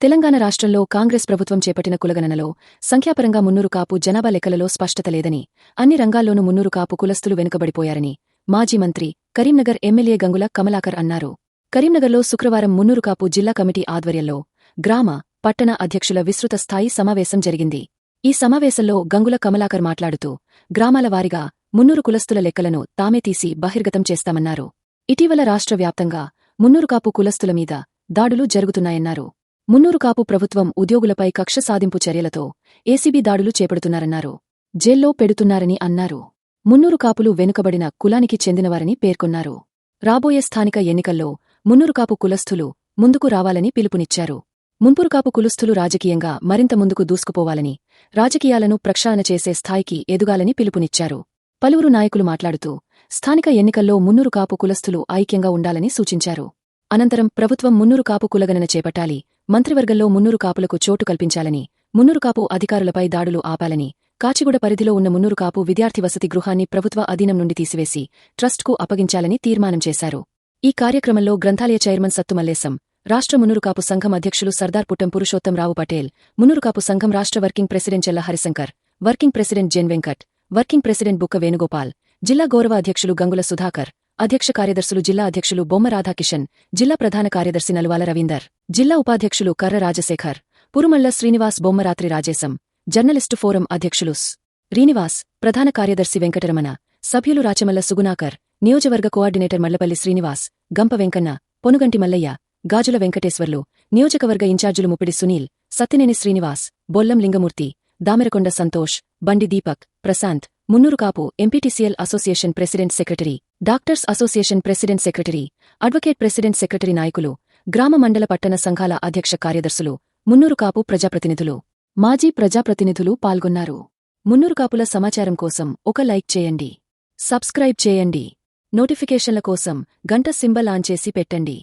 తెలంగాణ రాష్ట్రంలో కాంగ్రెస్ ప్రభుత్వం చేపట్టిన కులగణనలో సంఖ్యాపరంగా మున్నూరు కాపు జనాభా లెక్కలలో స్పష్టత లేదని, అన్ని రంగాల్లోనూ మున్నూరు కాపు కులస్తులు వెనుకబడిపోయారని మాజీ మంత్రి, కరీంనగర్ ఎమ్మెల్యే గంగుల కమలాకర్ అన్నారు. కరీంనగర్లో శుక్రవారం మున్నూరు కాపు జిల్లా కమిటీ ఆధ్వర్యంలో గ్రామ, పట్టణ అధ్యక్షుల విస్తృత స్థాయి సమావేశం జరిగింది. ఈ సమావేశంలో గంగుల కమలాకర్ మాట్లాడుతూ, గ్రామాల వారీగా మున్నూరు కులస్తుల లెక్కలను తామే తీసి బహిర్గతం చేస్తామన్నారు. ఇటీవల రాష్ట్ర వ్యాప్తంగా మున్నూరు కాపు కులస్తుల మీద దాడులు జరుగుతున్నాయన్నారు. మున్నూరు కాపు ప్రభుత్వం ఉద్యోగులపై కక్ష సాధింపు చర్యలతో ఏసీబీ దాడులు చేపడుతున్నారన్నారు. జైల్లో పెడుతున్నారని అన్నారు. మున్నూరు కాపులు వెనుకబడిన కులానికి చెందినవారని పేర్కొన్నారు. రాబోయే స్థానిక ఎన్నికల్లో మున్నూరు కాపు కులస్థులు ముందుకు రావాలని పిలుపునిచ్చారు. మున్పూరు కాపు కులస్థులు రాజకీయంగా మరింత ముందుకు దూసుకుపోవాలని, రాజకీయాలను ప్రక్షాళన చేసే స్థాయికి ఎదుగాలని పిలుపునిచ్చారు. పలువురు నాయకులు మాట్లాడుతూ, స్థానిక ఎన్నికల్లో మున్నూరు కాపు కులస్థులు ఐక్యంగా ఉండాలని సూచించారు. అనంతరం ప్రభుత్వం మున్నూరు కాపు కులగణన చేపట్టాలి, మంత్రివర్గంలో మున్నూరు కాపులకు చోటు కల్పించాలని, మున్నూరు కాపు అధికారులపై దాడులు ఆపాలని, కాచిగూడ పరిధిలో ఉన్న మున్నూరు కాపు విద్యార్థి వసతి గృహాన్ని ప్రభుత్వ అధీనం నుండి తీసివేసి ట్రస్ట్కు అప్పగించాలని తీర్మానం చేశారు. ఈ కార్యక్రమంలో గ్రంథాలయ చైర్మన్ సత్తు మల్లేశం, రాష్ట్ర మున్నూరు కాపు సంఘం అధ్యక్షులు సర్దార్ పుట్టం పురుషోత్తం రావు పటేల్, మున్నూరు కాపు సంఘం రాష్ట్ర వర్కింగ్ ప్రెసిడెంట్ చెల్ల హరిశంకర్, వర్కింగ్ ప్రెసిడెంట్ జెన్ వెంకట్, వర్కింగ్ ప్రెసిడెంట్ బుక్క వేణుగోపాల్, జిల్లా గౌరవ అధ్యక్షులు గంగుల సుధాకర్, అధ్యక్ష కార్యదర్శులు జిల్లా అధ్యక్షులు బొమ్మ రాధాకిషన్, జిల్లా ప్రధాన కార్యదర్శి నలువాల రవీందర్, జిల్లా ఉపాధ్యక్షులు కర్ర రాజశేఖర్, పురుమళ్ల శ్రీనివాస్, బొమ్మరాత్రి రాజేశం, జర్నలిస్టు ఫోరం అధ్యక్షులు శ్రీనివాస్, ప్రధాన కార్యదర్శి వెంకటరమణ, సభ్యులు రాచమల్ల సుగుణాకర్, నియోజకవర్గ కోఆర్డినేటర్ మల్లపల్లి శ్రీనివాస్, గంప వెంకన్న, పొనుగంటి మల్లయ్య, గాజుల వెంకటేశ్వర్లు, నియోజకవర్గ ఇన్ఛార్జులు Muppidi Sunil, Sattineni Srinivas, Bollam Lingamurthy, Damerakonda Santosh, Bandi Deepak, Prashant, Munnuru Kapu MPTCL association president secretary, doctors association president secretary, advocate president secretary నాయకులు, గ్రామ మండల పట్టణ సంఘాల అధ్యక్ష కార్యదర్శులు, మున్నూరు కాపు ప్రజాప్రతినిధులు, మాజీ ప్రజాప్రతినిధులు పాల్గొన్నారు. మున్నూరు కాపుల సమాచారం కోసం ఒక లైక్ చేయండి, సబ్స్క్రైబ్ చేయండి, నోటిఫికేషన్ల కోసం గంట సింబల్ ఆన్ చేసి పెట్టండి.